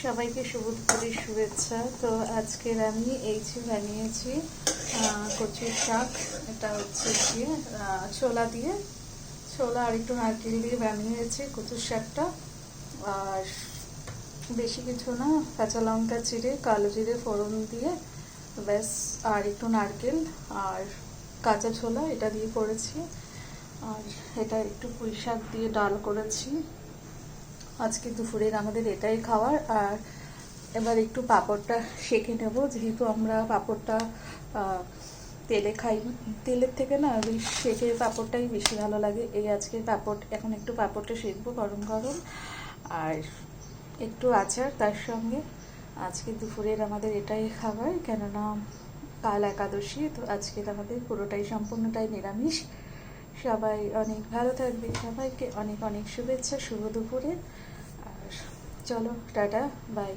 সবাইকে শুভ দুপুরের শুভেচ্ছা। তো আজকের আমি এই যে বানিয়েছি কচুর শাক। এটা হচ্ছে গিয়ে ছোলা দিয়ে, ছোলা আর একটু নারকেল দিয়ে বানিয়েছি কচুর শাকটা। আর বেশি কিছু না, কাঁচা লঙ্কা চিড়ে কালো জিরে ফোড়ন দিয়ে ব্যাস, আর একটু নারকেল আর কাঁচা ছোলা এটা দিয়ে করেছি। আর এটা একটু পুঁই শাক দিয়ে ডাল করেছি। আজকে দুপুরের আমাদের এটাই খাওয়ার। আর এবার একটু পাঁপড়টা সেঁকে নেব, যেহেতু আমরা পাঁপড়টা তেলে খাই, তেলের থেকে না ওই সেঁকে পাঁপড়টাই বেশি ভালো লাগে। এই আজকে পাঁপড়, এখন একটু পাঁপড়টা সেঁকবো গরম গরম, আর একটু আচার তার সঙ্গে। আজকে দুপুরের আমাদের এটাই খাবার, কেননা কাল একাদশী। তো আজকের আমাদের পুরোটাই সম্পূর্ণটাই নিরামিষ। সবাই অনেক ভালো থাকবে, সবাইকে অনেক অনেক শুভেচ্ছা শুভ দুপুরে। আর চলো টাটা, বাই।